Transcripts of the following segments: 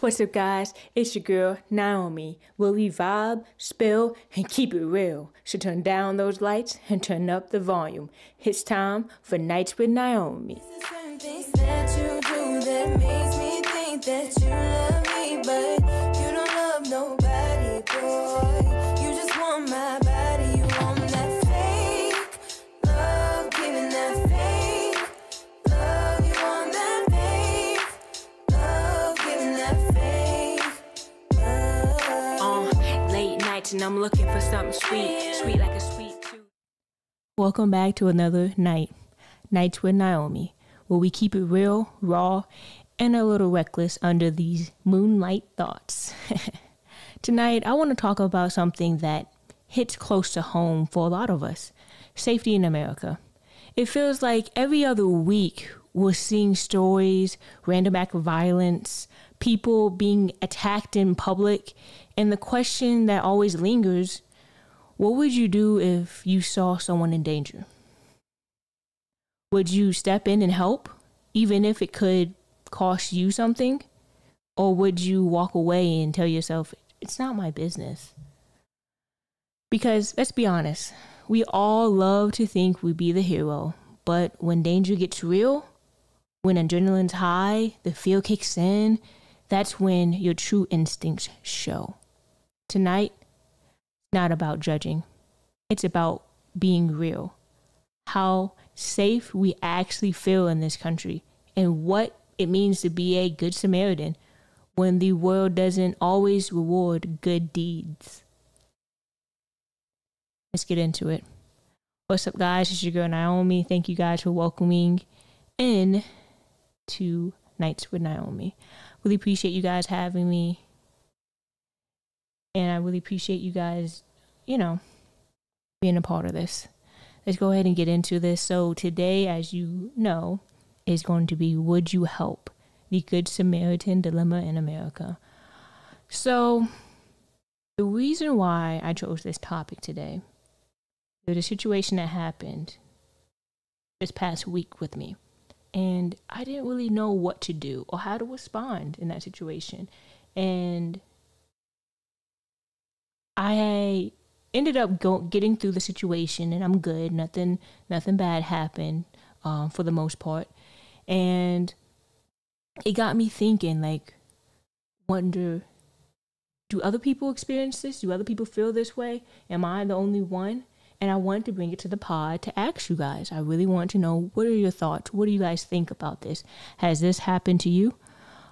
What's up, guys? It's your girl, Naomi, where we vibe, spill, and keep it real. So turn down those lights and turn up the volume. It's time for Nights with Naomi. Certain things that you do that makes me think that you love me, but you don't love nobody, boy. You just want my body, you want that fake love, giving that fake love. You want that fake love, giving that fake love. Late nights and I'm looking for something sweet, sweet like a sweet tooth. Welcome back to another Nights with Naomi, where we keep it real, raw, and a little reckless under these moonlight thoughts. Tonight, I want to talk about something that hits close to home for a lot of us: safety in America. It feels like every other week we're seeing stories, random act of violence, people being attacked in public, and the question that always lingers: what would you do if you saw someone in danger? Would you step in and help, even if it could cost you something? Or would you walk away and tell yourself, it's not my business? Because let's be honest, we all love to think we be the hero, but when danger gets real, when adrenaline's high, the fear kicks in, that's when your true instincts show. Tonight, it's not about judging. It's about being real. How safe we actually feel in this country, and what it means to be a good Samaritan when the world doesn't always reward good deeds. Let's get into it. What's up, guys? It's your girl Naomi. Thank you guys for welcoming in to Nights with Naomi. Really appreciate you guys having me, and I really appreciate you guys, being a part of this. Let's go ahead and get into this. So today, as you know, is going to be Would You Help? The Good Samaritan Dilemma in America. So the reason why I chose this topic today, there's a situation that happened this past week with me, and I didn't really know what to do or how to respond in that situation. And I ended up getting through the situation, and I'm good. Nothing bad happened for the most part. And it got me thinking, wonder, do other people experience this? Do other people feel this way? Am I the only one? And I wanted to bring it to the pod to ask you guys. I really want to know, what are your thoughts? What do you guys think about this? Has this happened to you?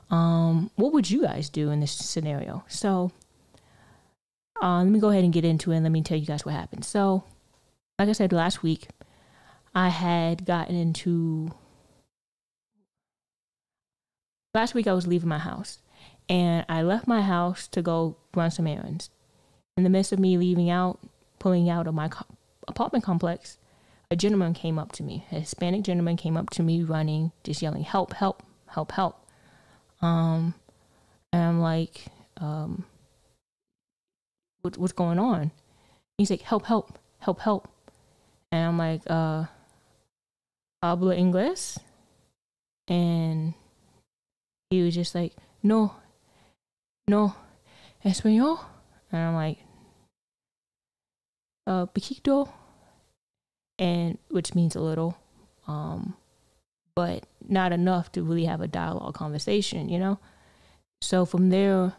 What would you guys do in this scenario? So let me go ahead and get into it, and let me tell you guys what happened. So, like I said, last week, I was leaving my house, and I left my house to go run some errands. In the midst of me pulling out of my apartment complex, a gentleman came up to me. A Hispanic gentleman came up to me running, just yelling, "Help, help, help, help." And I'm like, what's going on? He's like, "Help, help, help, help." And I'm like, habla inglés? And he was just like, no, español? And I'm like, poquito, and which means a little, but not enough to really have a dialogue conversation, So from there,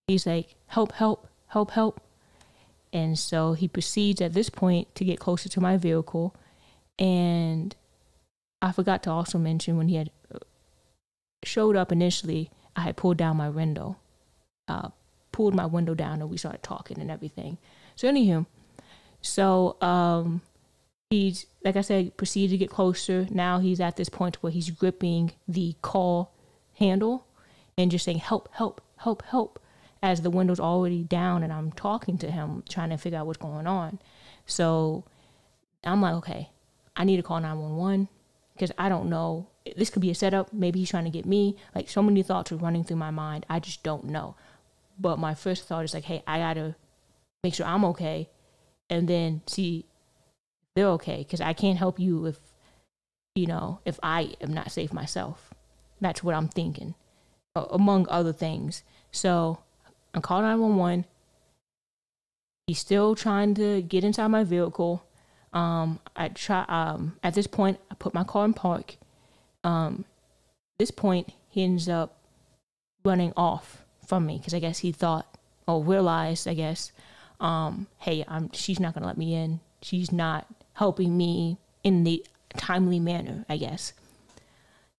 he's like, "Help, help, help, help." And so he proceeds at this point to get closer to my vehicle. And I forgot to also mention, when he had showed up initially, I had pulled down my window, pulled my window down, and we started talking and everything. So anywho, he's, like I said, proceeded to get closer. Now he's at this point where he's gripping the call handle and just saying, "Help, help, help, help," as the window's already down and I'm talking to him, trying to figure out what's going on. So I'm like, okay, I need to call 911, because I don't know. This could be a setup. Maybe he's trying to get me. Like, so many thoughts are running through my mind. I just don't know. But my first thought is like, hey, I got to make sure I'm okay, and then see if they're okay, because I can't help you if I am not safe myself. That's what I'm thinking. among other things. So I called 911. He's still trying to get inside my vehicle. At this point, I put my car in park. This point, he ends up running off from me because I guess he thought or realized, I guess, hey, she's not gonna let me in. She's not helping me in the timely manner, I guess.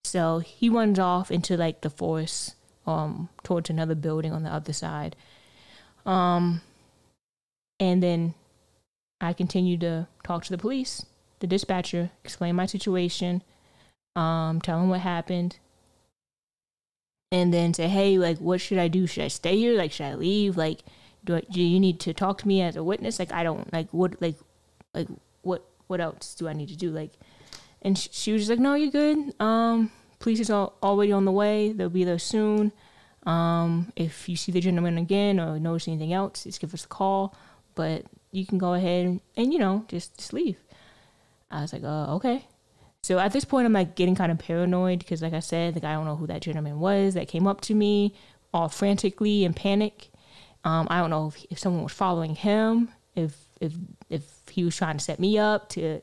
So he runs off into like the forest, towards another building on the other side. And then I continue to talk to the police, the dispatcher, explain my situation, tell him what happened, and then say, hey, like, what should I do? Should I stay here? Like, should I leave? Like, do you need to talk to me as a witness? Like, I don't, like, what else do I need to do? Like, and she was just like, no, you're good. Police is already on the way. They'll be there soon. If you see the gentleman again or notice anything else, just give us a call. But you can go ahead and you know, just leave. I was like, okay. So at this point, I'm like getting kind of paranoid because, like I said, like I don't know who that gentleman was that came up to me all frantically in panic. I don't know if someone was following him, if he was trying to set me up to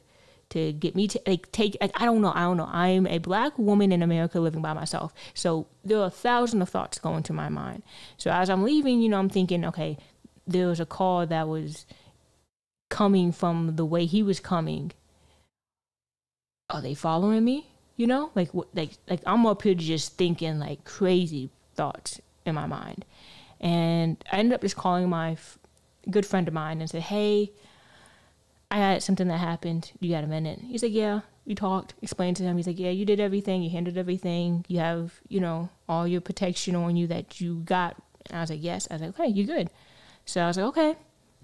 get me to take. Like, I don't know. I'm a Black woman in America living by myself, so there are thousands of thoughts going to my mind. So as I'm leaving, you know, I'm thinking, okay, there was a car that was coming from the way he was coming. Are they following me? You know, like I'm up here just thinking like crazy thoughts in my mind. And I ended up just calling my good friend of mine and said, hey, I had something that happened. You got a minute? He's like, yeah. We talked, explained to him. He's like, yeah, you did everything. You handled everything. You have, you know, all your protection on you that you got. And I was like, yes. I was like, okay, you're good. So I was like, okay.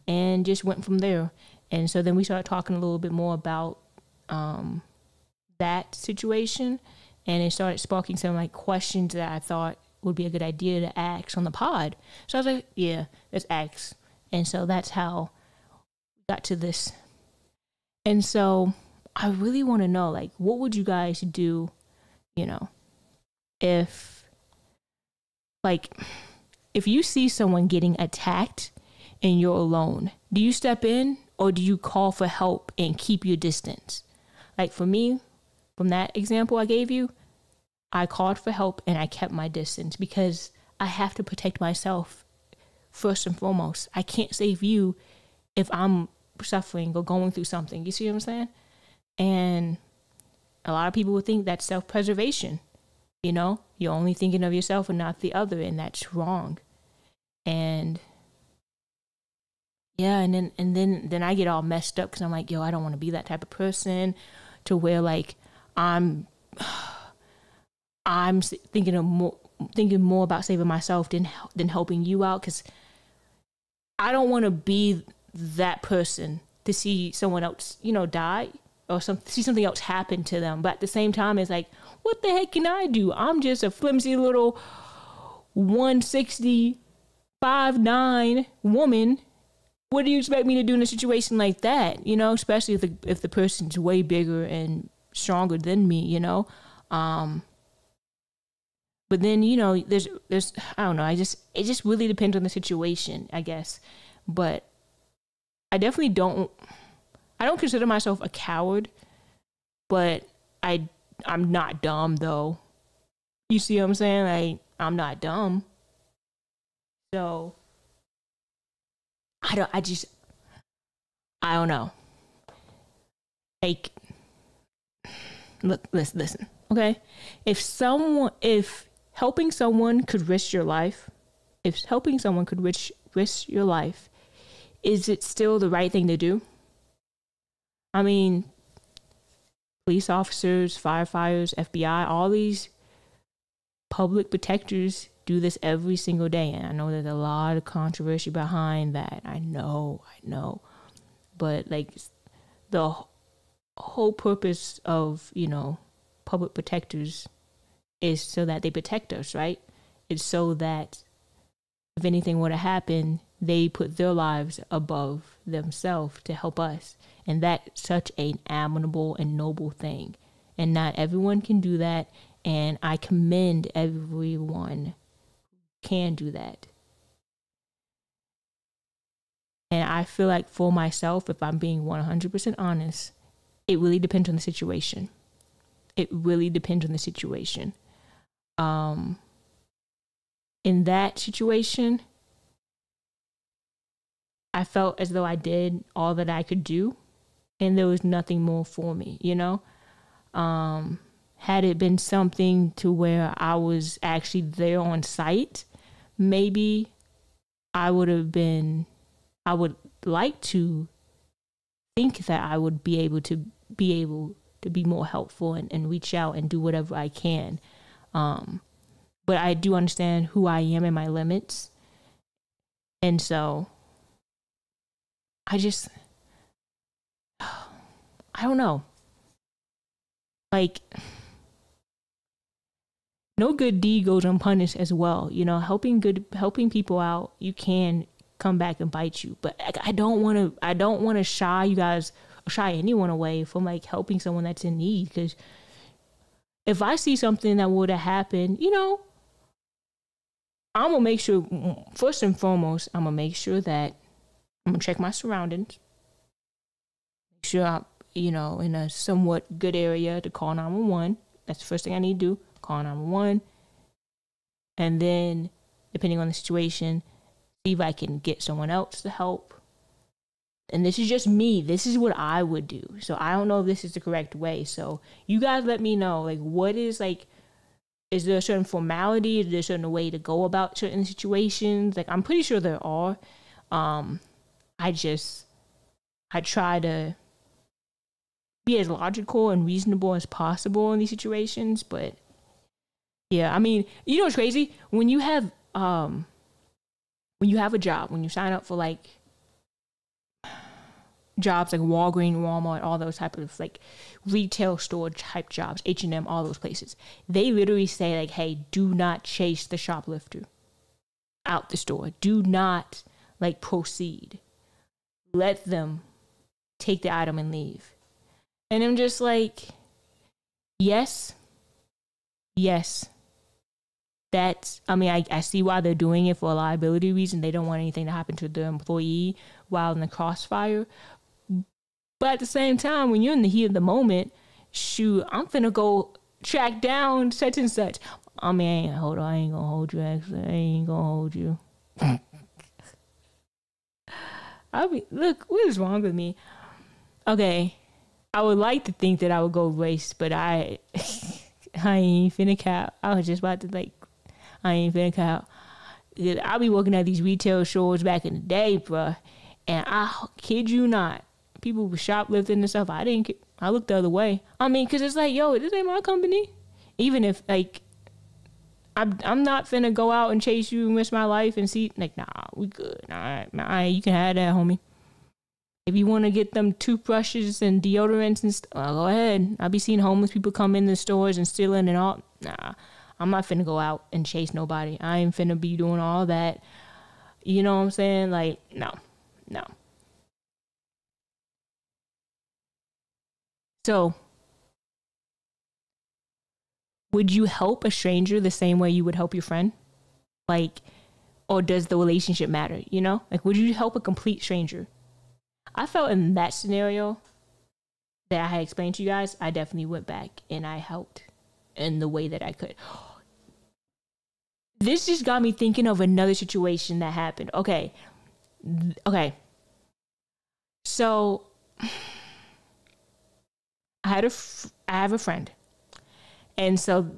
And just went from there. And so then we started talking a little bit more about that situation. And it started sparking some like questions that I thought would be a good idea to ask on the pod. So I was like, yeah, let's ask. And so that's how we got to this. And so I really want to know, like, what would you guys do, you know, if you see someone getting attacked and you're alone? Do you step in or do you call for help and keep your distance? Like for me, from that example I gave you, I called for help and I kept my distance because I have to protect myself first and foremost. I can't save you if I'm suffering or going through something. You see what I'm saying? And a lot of people would think that's self-preservation. You know, you're only thinking of yourself and not the other, and that's wrong. And yeah, and then I get all messed up because I'm like, yo, I don't want to be that type of person to where like I'm thinking more about saving myself than helping you out, because I don't want to be that person to see someone else, you know, die or see something else happen to them. But at the same time, it's like, what the heck can I do? I'm just a flimsy little 160, 5'9" woman. What do you expect me to do in a situation like that? You know, especially if the person's way bigger and stronger than me, you know? But then, you know, there's I don't know, it just really depends on the situation, I guess. But I definitely don't consider myself a coward, but I'm not dumb though. You see what I'm saying? Like, I'm not dumb. So I don't know. Like, look, listen, okay? If helping someone could risk your life, risk your life, is it still the right thing to do? I mean, police officers, firefighters, FBI, all these public protectors do this every single day. And I know there's a lot of controversy behind that. I know. But like, the whole purpose of, you know, public protectors is so that they protect us, right? It's so that if anything were to happen, they put their lives above themselves to help us. And that's such an admirable and noble thing. And not everyone can do that. And I commend everyone can do that. And I feel like for myself, if I'm being 100% honest, it really depends on the situation. It really depends on the situation. In that situation, I felt as though I did all that I could do, and there was nothing more for me, you know? Had it been something to where I was actually there on site, maybe I would like to think that I would be able to be more helpful and reach out and do whatever I can. But I do understand who I am and my limits. And so I don't know. Like, no good deed goes unpunished as well. You know, helping people out, you can come back and bite you. But I don't want to shy anyone away from like helping someone that's in need. Because if I see something that would have happened, you know, I'm gonna make sure, first and foremost, I'm gonna check my surroundings, make sure I'm, you know, in a somewhat good area to call 911. That's the first thing I need to do, call 911. And then, depending on the situation, see if I can get someone else to help. And this is just me. This is what I would do. So I don't know if this is the correct way. So you guys let me know, like, what is, like, is there a certain formality? Is there a certain way to go about certain situations? Like, I'm pretty sure there are. I try to be as logical and reasonable as possible in these situations. But yeah, I mean, you know what's crazy? When you have a job, when you sign up for like jobs like Walgreens, Walmart, all those type of like retail store type jobs, H&M, all those places, they literally say like, hey, do not chase the shoplifter out the store. Do not like proceed. Let them take the item and leave. And I'm just like, yes. I see why they're doing it for a liability reason. They don't want anything to happen to the employee while in the crossfire. But at the same time, when you're in the heat of the moment, shoot, I'm finna go track down such and such. I mean, I ain't gonna hold you, actually. I ain't gonna hold you. Look, what is wrong with me? Okay, I would like to think that I would go race, but I ain't finna cap. I was just about to I ain't finna cap. I'll be working at these retail stores back in the day, bruh, and I kid you not, people were shoplifting and stuff. I looked the other way. I mean, cause it's like, yo, this ain't my company. Even if like, I'm not finna go out and chase you and risk my life and see, like, nah, we good. Nah, you can have that, homie. If you want to get them toothbrushes and deodorants and stuff, go ahead. I'll be seeing homeless people come in the stores and stealing and all. Nah, I'm not finna go out and chase nobody. I ain't finna be doing all that. You know what I'm saying? Like, no. So, would you help a stranger the same way you would help your friend? Like, or does the relationship matter, you know? Like, would you help a complete stranger? I felt in that scenario that I had explained to you guys, I definitely went back and I helped in the way that I could. This just got me thinking of another situation that happened. Okay. So, I have a friend. And so,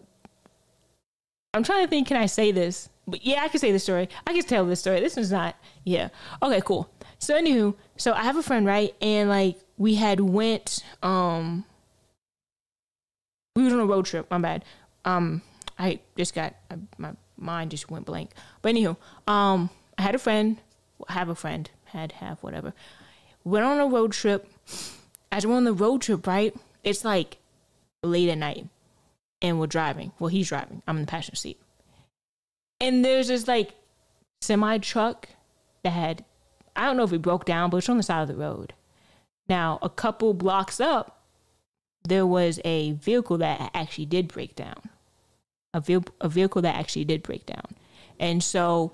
I'm trying to think, can I say this? But yeah, I can say this story. I can tell this story. This is not, yeah. Okay, cool. So anywho, so I have a friend, right? And like, we had went, we was on a road trip, my bad. I just got, my mind just went blank. But anywho, I had a friend, have, whatever. Went on a road trip. As we're on the road trip, right? It's like late at night and we're driving. Well, he's driving. I'm in the passenger seat. And there's this like semi truck that had, I don't know if it broke down, but it's on the side of the road. Now, a couple blocks up, there was a vehicle that actually did break down. A vehicle that actually did break down. And so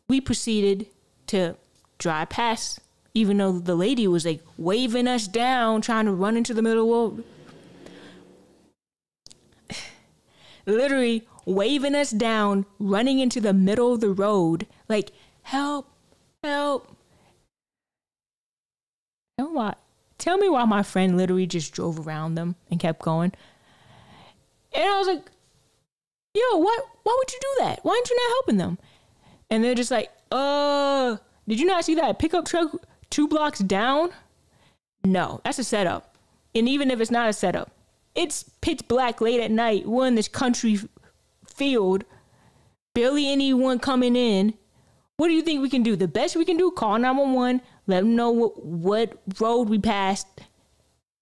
we proceeded to drive past, even though the lady was like waving us down, trying to run into the middle of the road. Literally waving us down, running into the middle of the road, like, help, help. Tell me why my friend literally just drove around them and kept going. And I was like, yo, why would you do that? Why aren't you not helping them? And they're just like, did you not see that pickup truck 2 blocks down? No, that's a setup. And even if it's not a setup, it's pitch black late at night. We're in this country field, barely anyone coming in. What do you think we can do? The best we can do, call 911, let them know what road we passed,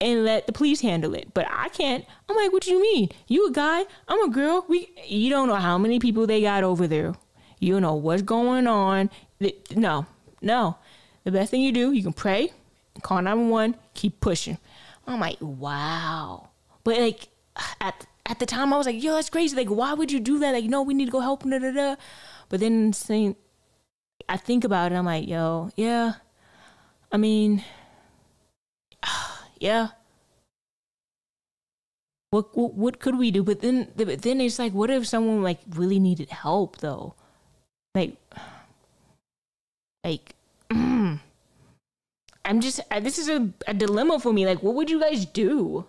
and let the police handle it. But I can't. I'm like, what you mean? You a guy, I'm a girl. You don't know how many people they got over there. You don't know what's going on. No. The best thing you do, you can pray, call 911, keep pushing. I'm like, wow. But like at the time, I was like, yo, that's crazy. Like, why would you do that? Like, no, we need to go help them. But then I think about it, I'm like, yo, yeah. I mean, yeah. What could we do? But then it's like, what if someone like really needed help though? Like, this is a dilemma for me. Like, what would you guys do?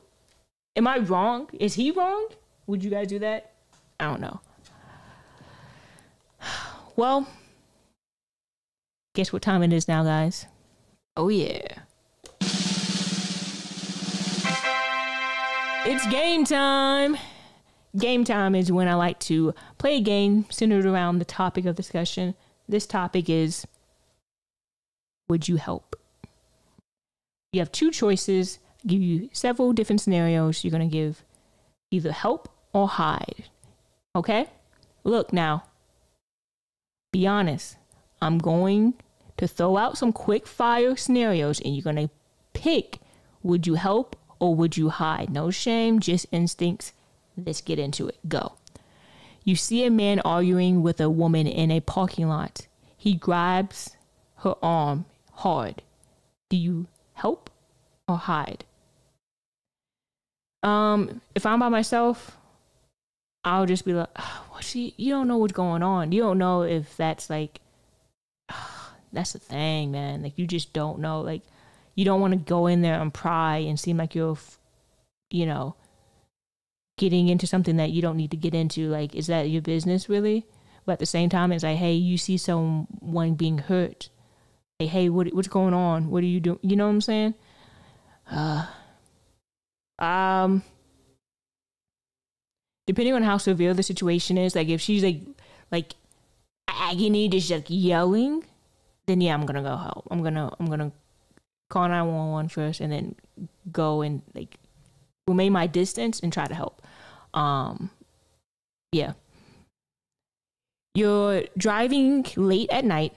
Am I wrong? Is he wrong? Would you guys do that? I don't know. Well, guess what time it is now, guys? Oh, yeah. It's game time. Game time is when I like to play a game centered around the topic of discussion. This topic is, would you help? You have 2 choices. Give you several different scenarios. You're going to give either help or hide. Okay? Look now. Be honest. I'm going to throw out some quick fire scenarios and you're going to pick, would you help or would you hide? No shame, just instincts. Let's get into it. Go. You see a man arguing with a woman in a parking lot. He grabs her arm hard. Do you help or hide? If I'm by myself, I'll just be like, you don't know what's going on. You don't know if that's like, that's the thing, man. Like, you just don't know. Like, you don't want to go in there and pry and seem like you're, getting into something that you don't need to get into. Like, is that your business really? But at the same time, it's like, hey, you see someone being hurt. Hey, what's going on? What are you doing? You know what I'm saying? Depending on how severe the situation is, like if she's like agony, just like yelling, then yeah, I'm gonna go help. I'm gonna call 911 first, and then go and like remain my distance and try to help. Yeah. You're driving late at night,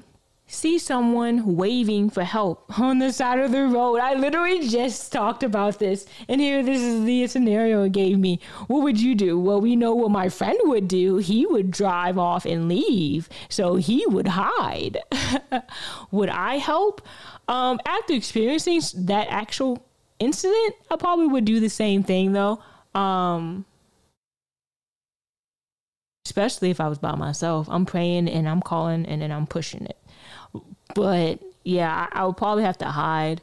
see someone waving for help on the side of the road. I literally just talked about this, and this is the scenario it gave me. What would you do? Well, we know what my friend would do. He would drive off and leave, so he would hide. Would I help? After experiencing that actual incident, I probably would do the same thing though. Especially if I was by myself. I'm praying and I'm calling and then I'm pushing it. But yeah, I would probably have to hide.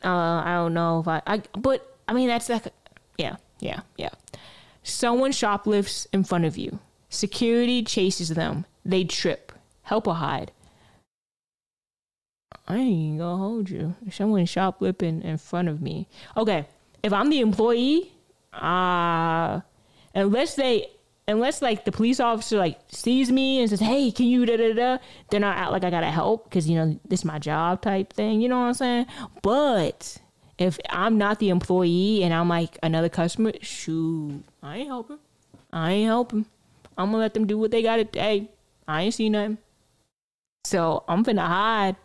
I don't know if but I mean, that's like, yeah. Someone shoplifts in front of you. Security chases them. They trip. Help or hide? I ain't gonna hold you. Someone shoplifting in front of me. Okay, if I'm the employee, unless like the police officer like sees me and says, hey, can you then I act like I gotta help because this is my job type thing, you know what I'm saying? But if I'm not the employee and I'm like another customer, shoot, I ain't helping. I'm gonna let them do what they gotta. Hey, I ain't seen nothing, so I'm finna hide.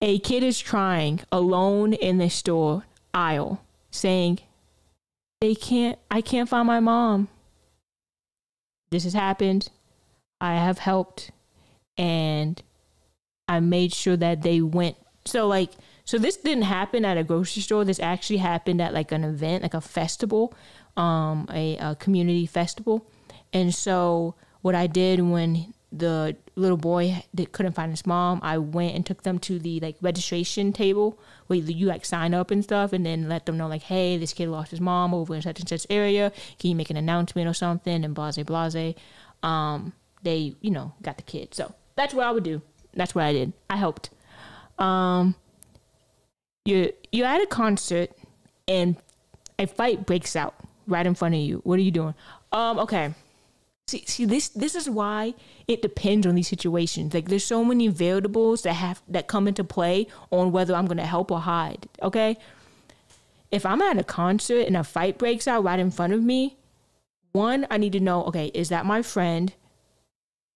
A kid is crying alone in the store aisle, saying, I can't find my mom. This has happened I have helped, and I made sure that they went. So this didn't happen at a grocery store. This actually happened at like an event, like a festival, a community festival. And so what I did when the little boy couldn't find his mom, I went and took them to the like registration table where you like sign up and stuff, and then let them know like, hey, this kid lost his mom over in such and such area. Can you make an announcement or something? And blase blase. They, got the kid. So that's what I would do. That's what I did. I helped. You're at a concert and a fight breaks out right in front of you. What are you doing? Okay. See, this is why it depends on these situations. Like, there's so many variables that come into play on whether I'm gonna help or hide. Okay, if I'm at a concert and a fight breaks out right in front of me, one, I need to know, okay, is that my friend?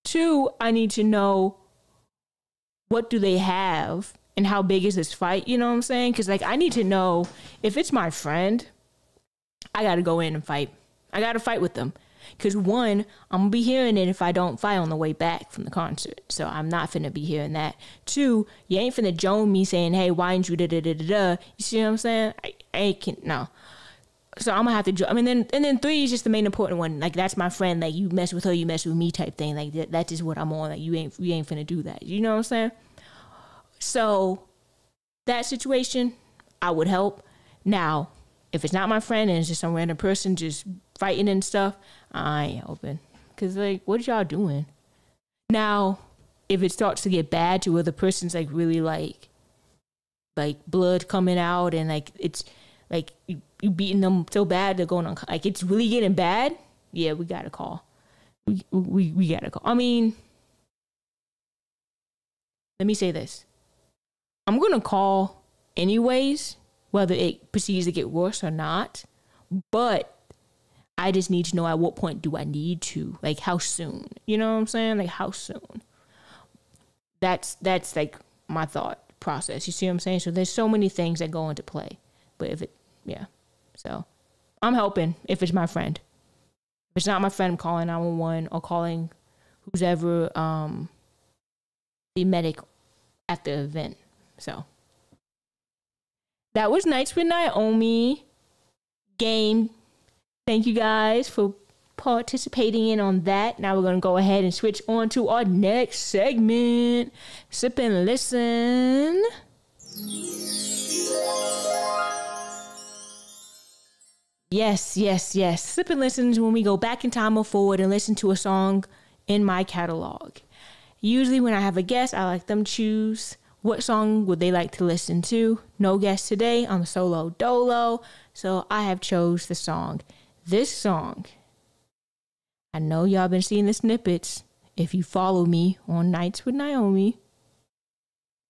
Two, I need to know what do they have and how big is this fight? You know what I'm saying? Because like I need to know if it's my friend, I gotta go in and fight. I gotta fight with them. Because one, I'm going to be hearing it if I don't fight on the way back from the concert. So I'm not finna be hearing that. Two, you ain't finna join me saying, hey, why ain't you da-da-da-da-da? You see what I'm saying? I can't, no. So I'm going to have to, and then three is just the main important one. Like, that's my friend. Like, you mess with her, you mess with me type thing. Like, that's just what I'm on. Like, you ain't finna do that. You know what I'm saying? So that situation, I would help. Now, if it's not my friend and it's just some random person just fighting and stuff, I ain't helping. Because, like, what y'all doing? Now, if it starts to get bad to where the person's, like, really, like blood coming out and, like, it's, like, you beating them so bad they're going on, like, it's really getting bad, yeah, we got to call. We got to call. I mean, let me say this. I'm going to call anyways, whether it proceeds to get worse or not, but I just need to know at what point do I need to, like, how soon, you know what I'm saying? Like, how soon? That's like my thought process. You see what I'm saying? So there's so many things that go into play, but so I'm helping if it's my friend. If it's not my friend, I'm calling 911 or calling who's ever, the medic at the event. So that was Nights with Naomi game. Thank you guys for participating in on that. Now we're going to go ahead and switch on to our next segment. Sip and listen. Yes. Sip and listen is when we go back in time or forward and listen to a song in my catalog. Usually when I have a guest, I like them choose what song would they like to listen to. No guest today. I'm solo dolo. So I have chose the song. This song, I know y'all been seeing the snippets. If you follow me on Nights with Naomi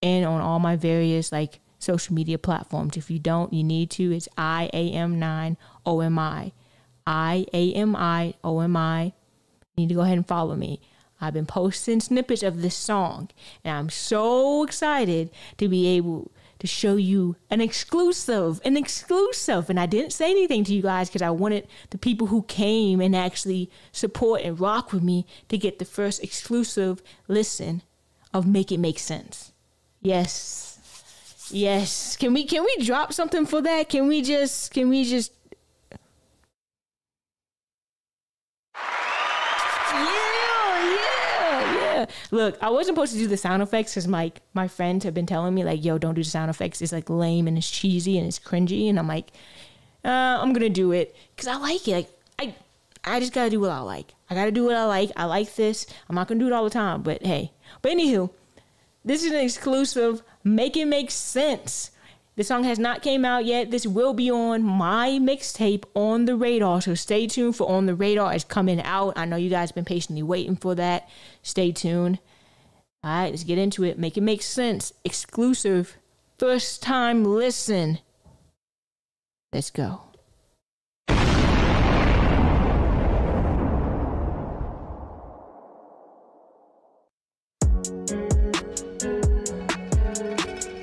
and on all my various like social media platforms. If you don't, you need to. It's IAM9OMI. IAMIOMI. You need to go ahead and follow me. I've been posting snippets of this song, and I'm so excited to be able to show you an exclusive. And I didn't say anything to you guys because I wanted the people who came and actually support and rock with me to get the first exclusive listen of Make It Make Sense. Yes. Can we drop something for that? Can we just Yeah. Look, I wasn't supposed to do the sound effects because my friends have been telling me like, yo, don't do the sound effects. It's like lame and it's cheesy and it's cringy. And I'm like, I'm going to do it because I like it. Like, I just got to do what I like. I got to do what I like. I like this. I'm not going to do it all the time, but hey. But anywho, this is an exclusive Make It Make Sense. The song has not came out yet. This will be on my mixtape On The Radar. So stay tuned for On The Radar. It's coming out. I know you guys have been patiently waiting for that. Stay tuned. All right, let's get into it. Make It Make Sense. Exclusive. First time listen. Let's go.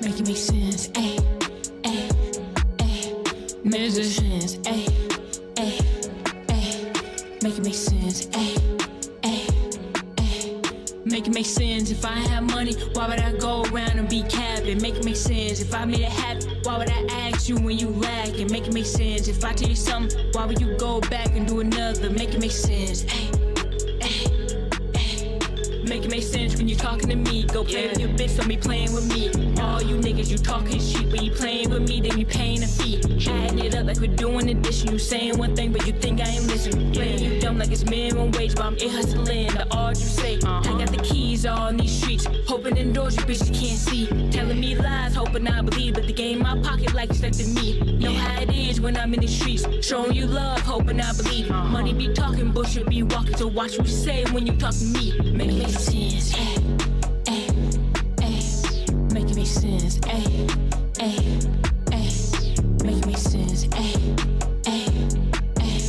Make it make sense. Ay. Make it make sense, ayy, ayy, ayy. Make it make sense, ayy, ayy, ayy. Make it make sense. If I had money, why would I go around and be capping? Make it make sense. If I made it happen, why would I ask you when you lack? And make it make sense. If I tell you something, why would you go back and do another? Make it make sense. Ay, ay, ay. Make it make sense when you talking to me. Go play with your bitch, don't be playing with me. All you niggas, you talking shit, but you playing with me, then you paying a fee. Adding it up like we're doing addition. You saying one thing, but you think I ain't listening. Playing you dumb like it's minimum wage, but I'm in hustling. The odds you say, I got the keys all in these streets. Hoping indoors you bitches can't see. Telling me lies, hoping I believe. But the game in my pocket like expecting me. Know how it is when I'm in the streets. Showing you love, hoping I believe. Money be talking, bullshit be walking. So watch what you say when you talk to me. Make it make sense. Ay, ay, ay. Make it make sense. Ay, ay, ay. Make it make sense. Ay, ay, ay.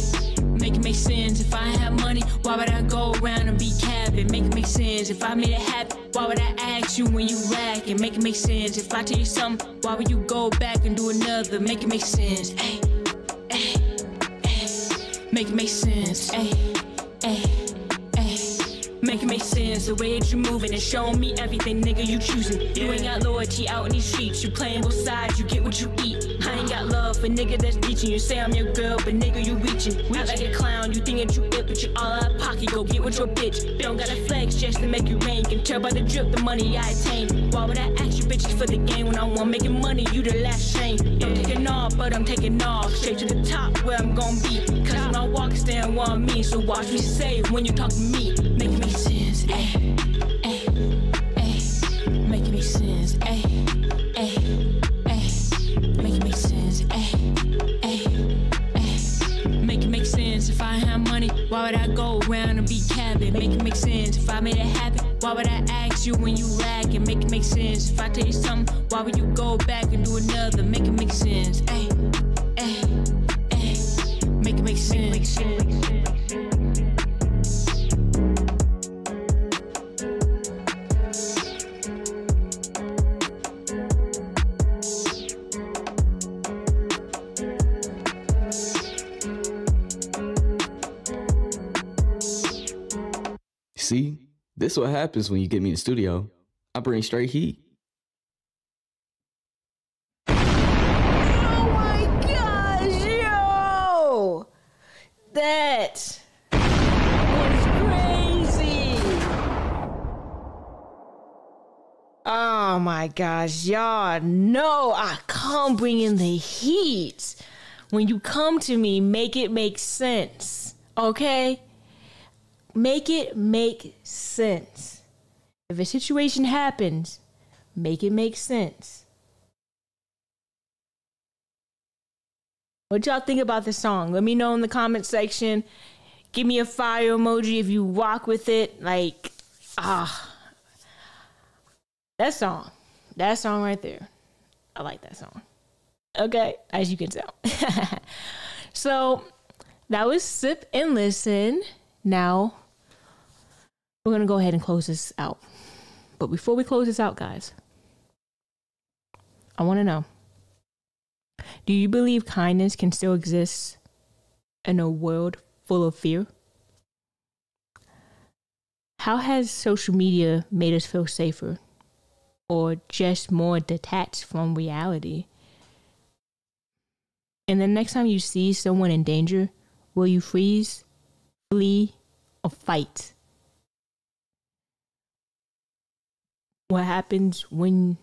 Make it make sense. If I had money, why would I go around and be capping? Make it make sense. If I made it happen, why would I ask you when you lack? And make it make sense. If I tell you something, why would you go back and do another? Make it make sense. Ay, ay, ay. Make it make sense. Ay, ay, ay. Make it make sense. The way that you moving and showing me everything, nigga, you choosing. You ain't got loyalty out in these streets. You playing both sides, you get what you eat. I ain't got love for nigga that's teaching. You say I'm your girl, but nigga, you reaching. Act like a clown, you think that you it, but you all out of pocket. Go get with your bitch. Don't gotta flex just to make you rain. Can tell by the drip the money I attain. Why would I ask you bitches for the game when I want making money? You the last shame. I'm taking off, but I'm taking off straight to the top where I'm gonna be. Cause when I walk, stand one me. So watch me say when you talk to me. Make it make sense. Ay, ay, ay. Make it make sense. Ay, ay, ay. Make it make sense. Ay, ay, ay. Make it make sense. If I had money, why would I go around and be capping? Make it make sense. If I made it happen, why would I ask you when you lack? And make it make sense. If I tell you something, why would you go back and do another? Make it make sense. Ay, ay, ay. Make it make sense. Make it make sense. See, this is what happens when you get me in the studio. I bring straight heat. Oh my gosh, yo! That was crazy. Oh my gosh, y'all know I come bringing the heat. When you come to me, make it make sense, okay? Make it make sense. If a situation happens, make it make sense. What y'all think about the song? Let me know in the comment section. Give me a fire emoji if you rock with it. Like, that song right there. I like that song. Okay, as you can tell. So that was Sip and Listen. Now, we're going to go ahead and close this out. But before we close this out, guys, I want to know, do you believe kindness can still exist in a world full of fear? How has social media made us feel safer or just more detached from reality? And the next time you see someone in danger, will you freeze, flee, or fight? What happens when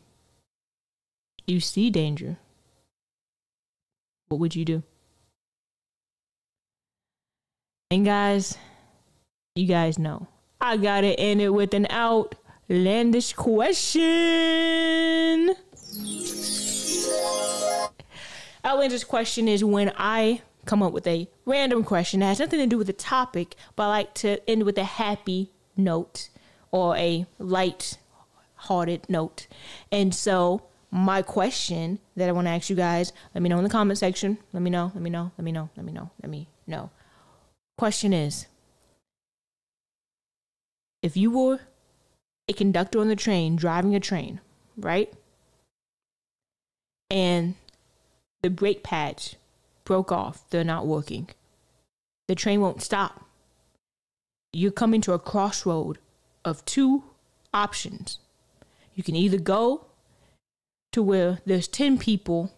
you see danger? What would you do? And guys, you guys know, I gotta end it with an outlandish question. Outlandish question is when I come up with a random question that has nothing to do with the topic, but I like to end with a happy note or a light-hearted note. And so my question that I want to ask you guys, let me know in the comment section. Let me know. Question is, if you were a conductor on the train, driving a train, right? And the brake pads broke off, they're not working. The train won't stop. You're coming to a crossroad of two options. You can either go to where there's 10 people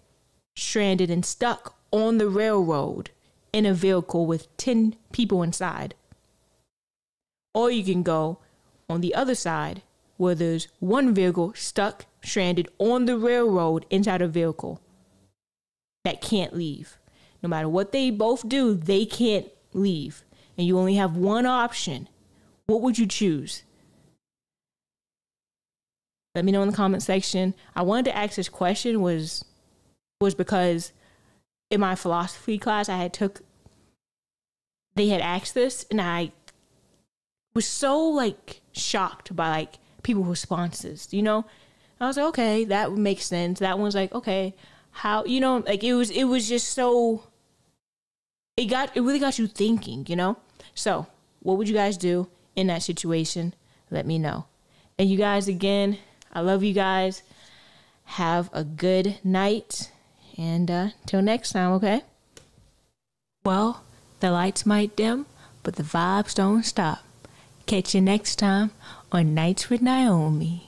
stranded and stuck on the railroad in a vehicle with 10 people inside. Or you can go on the other side where there's one vehicle stuck, stranded on the railroad inside a vehicle that can't leave. No matter what they both do, they can't leave. And you only have one option. What would you choose? Let me know in the comment section. I wanted to ask this question was because in my philosophy class they had asked this, and I was so like shocked by like people's responses, you know? I was like, okay, that would make sense. That one's like, okay, how, you know, like it was just so, it really got you thinking, you know? So what would you guys do in that situation? Let me know. And you guys, again, I love you guys. Have a good night. And till next time, okay? Well, the lights might dim, but the vibes don't stop. Catch you next time on Nights with Naomi.